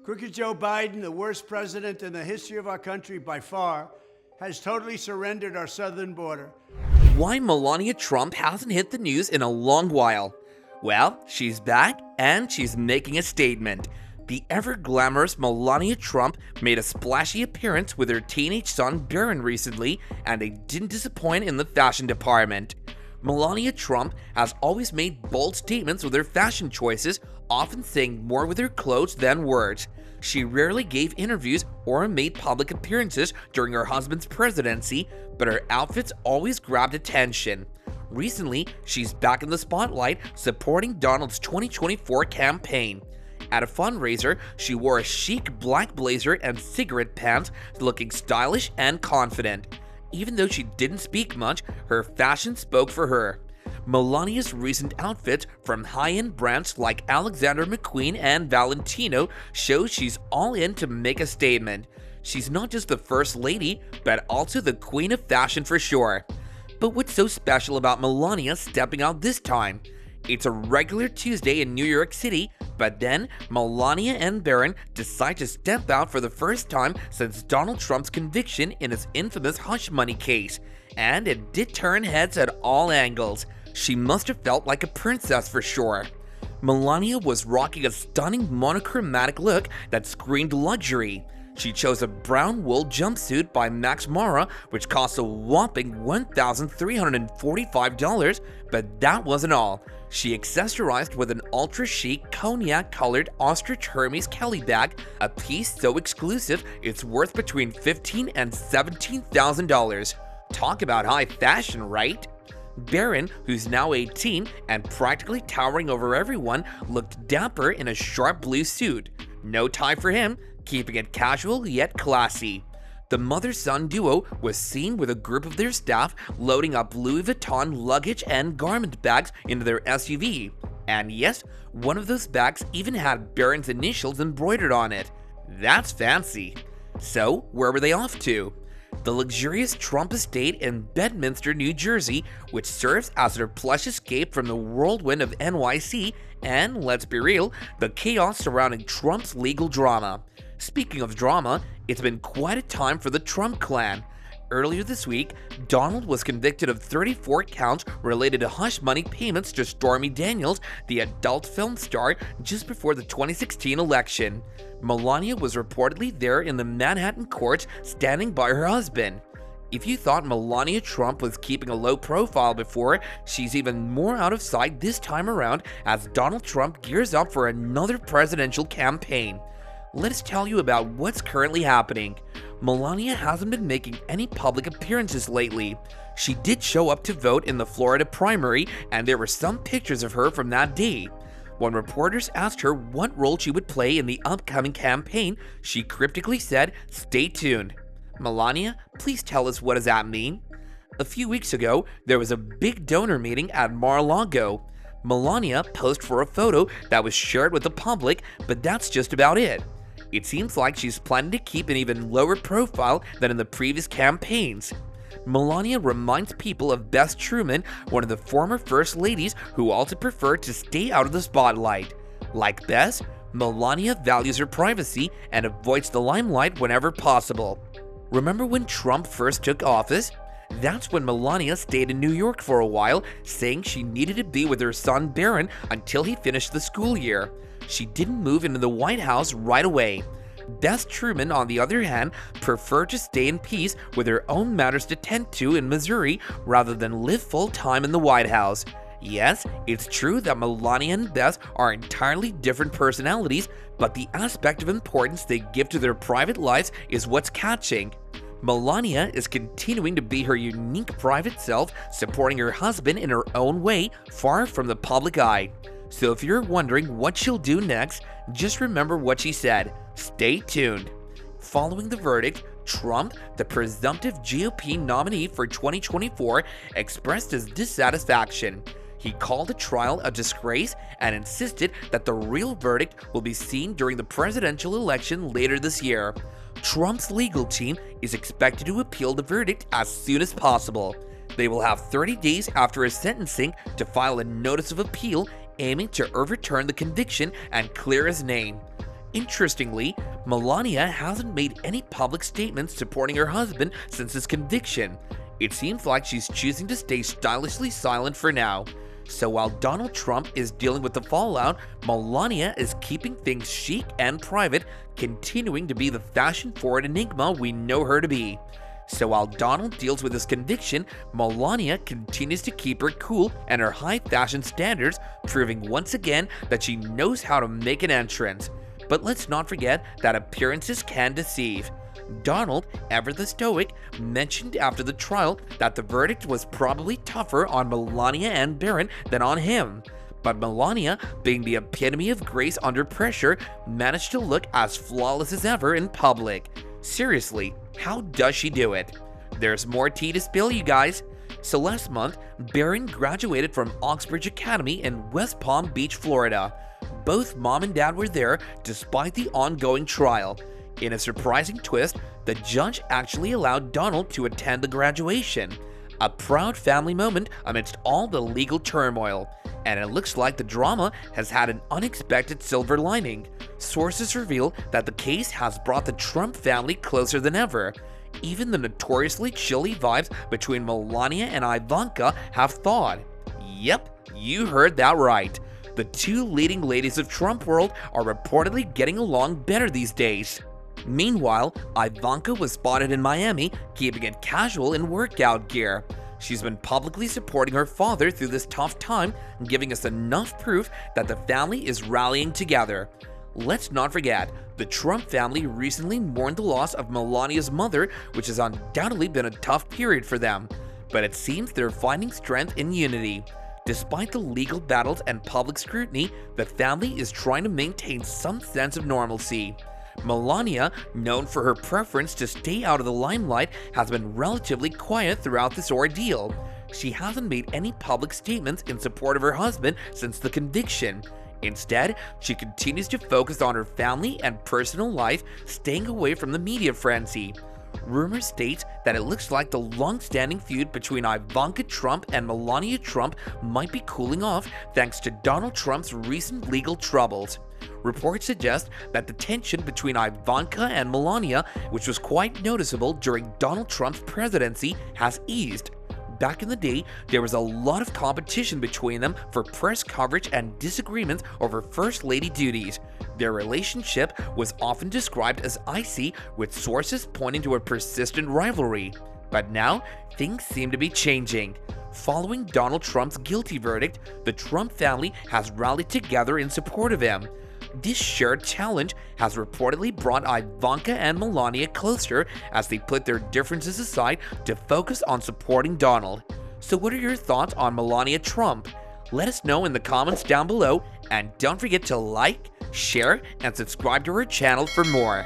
Crooked Joe Biden, the worst president in the history of our country by far, has totally surrendered our southern border. Why Melania Trump hasn't hit the news in a long while? Well, she's back and she's making a statement. The ever-glamorous Melania Trump made a splashy appearance with her teenage son Barron recently, and they didn't disappoint in the fashion department. Melania Trump has always made bold statements with her fashion choices, often saying more with her clothes than words. She rarely gave interviews or made public appearances during her husband's presidency, but her outfits always grabbed attention. Recently, she's back in the spotlight supporting Donald's 2024 campaign. At a fundraiser, she wore a chic black blazer and cigarette pants, looking stylish and confident. Even though she didn't speak much, her fashion spoke for her. Melania's recent outfits from high-end brands like Alexander McQueen and Valentino show she's all in to make a statement. She's not just the first lady, but also the queen of fashion for sure. But what's so special about Melania stepping out this time? It's a regular Tuesday in New York City, but then Melania and Barron decide to step out for the first time since Donald Trump's conviction in his infamous hush money case. And it did turn heads at all angles. She must have felt like a princess for sure. Melania was rocking a stunning monochromatic look that screamed luxury. She chose a brown wool jumpsuit by Max Mara, which cost a whopping $1,345, but that wasn't all. She accessorized with an ultra-chic cognac-colored ostrich Hermes Kelly bag, a piece so exclusive it's worth between $15,000 and $17,000. Talk about high fashion, right? Barron, who's now 18 and practically towering over everyone, looked dapper in a sharp blue suit. No tie for him, keeping it casual yet classy. The mother-son duo was seen with a group of their staff loading up Louis Vuitton luggage and garment bags into their SUV. And yes, one of those bags even had Barron's initials embroidered on it. That's fancy. So, where were they off to? The luxurious Trump estate in Bedminster, New Jersey, which serves as their plush escape from the whirlwind of NYC and, let's be real, the chaos surrounding Trump's legal drama. Speaking of drama, it's been quite a time for the Trump clan. Earlier this week, Donald was convicted of 34 counts related to hush money payments to Stormy Daniels, the adult film star, just before the 2016 election. Melania was reportedly there in the Manhattan courts standing by her husband. If you thought Melania Trump was keeping a low profile before, she's even more out of sight this time around as Donald Trump gears up for another presidential campaign. Let us tell you about what's currently happening. Melania hasn't been making any public appearances lately. She did show up to vote in the Florida primary, and there were some pictures of her from that day. When reporters asked her what role she would play in the upcoming campaign, she cryptically said, "Stay tuned." Melania, please tell us what does that mean? A few weeks ago, there was a big donor meeting at Mar-a-Lago. Melania posed for a photo that was shared with the public, but that's just about it. It seems like she's planning to keep an even lower profile than in the previous campaigns. Melania reminds people of Bess Truman, one of the former first ladies who also preferred to stay out of the spotlight. Like Bess, Melania values her privacy and avoids the limelight whenever possible. Remember when Trump first took office? That's when Melania stayed in New York for a while, saying she needed to be with her son Barron until he finished the school year. She didn't move into the White House right away. Bess Truman, on the other hand, preferred to stay in peace with her own matters to tend to in Missouri rather than live full-time in the White House. Yes, it's true that Melania and Bess are entirely different personalities, but the aspect of importance they give to their private lives is what's catching. Melania is continuing to be her unique private self, supporting her husband in her own way, far from the public eye. So if you're wondering what she'll do next, just remember what she said. Stay tuned. Following the verdict, Trump, the presumptive GOP nominee for 2024, expressed his dissatisfaction. He called the trial a disgrace and insisted that the real verdict will be seen during the presidential election later this year. Trump's legal team is expected to appeal the verdict as soon as possible. They will have 30 days after his sentencing to file a notice of appeal aiming to overturn the conviction and clear his name. Interestingly, Melania hasn't made any public statements supporting her husband since his conviction. It seems like she's choosing to stay stylishly silent for now. So while Donald Trump is dealing with the fallout, Melania is keeping things chic and private, continuing to be the fashion-forward enigma we know her to be. So while Donald deals with his conviction, Melania continues to keep her cool and her high fashion standards, proving once again that she knows how to make an entrance. But let's not forget that appearances can deceive. Donald, ever the stoic, mentioned after the trial that the verdict was probably tougher on Melania and Barron than on him. But Melania, being the epitome of grace under pressure, managed to look as flawless as ever in public. Seriously, how does she do it? There's more tea to spill, you guys. So last month, Barron graduated from Oxbridge Academy in West Palm Beach, Florida. Both mom and dad were there despite the ongoing trial. In a surprising twist, the judge actually allowed Donald to attend the graduation. A proud family moment amidst all the legal turmoil. And it looks like the drama has had an unexpected silver lining. Sources reveal that the case has brought the Trump family closer than ever. Even the notoriously chilly vibes between Melania and Ivanka have thawed. Yep, you heard that right. The two leading ladies of Trump world are reportedly getting along better these days. Meanwhile, Ivanka was spotted in Miami, keeping it casual in workout gear. She's been publicly supporting her father through this tough time, giving us enough proof that the family is rallying together. Let's not forget, the Trump family recently mourned the loss of Melania's mother, which has undoubtedly been a tough period for them. But it seems they're finding strength in unity. Despite the legal battles and public scrutiny, the family is trying to maintain some sense of normalcy. Melania, known for her preference to stay out of the limelight, has been relatively quiet throughout this ordeal. She hasn't made any public statements in support of her husband since the conviction. Instead, she continues to focus on her family and personal life, staying away from the media frenzy. Rumors state that it looks like the long-standing feud between Ivanka Trump and Melania Trump might be cooling off thanks to Donald Trump's recent legal troubles. Reports suggest that the tension between Ivanka and Melania, which was quite noticeable during Donald Trump's presidency, has eased. Back in the day, there was a lot of competition between them for press coverage and disagreements over First Lady duties. Their relationship was often described as icy, with sources pointing to a persistent rivalry. But now, things seem to be changing. Following Donald Trump's guilty verdict, the Trump family has rallied together in support of him. This shared challenge has reportedly brought Ivanka and Melania closer as they put their differences aside to focus on supporting Donald. So what are your thoughts on Melania Trump? Let us know in the comments down below, and don't forget to like, share, and subscribe to our channel for more.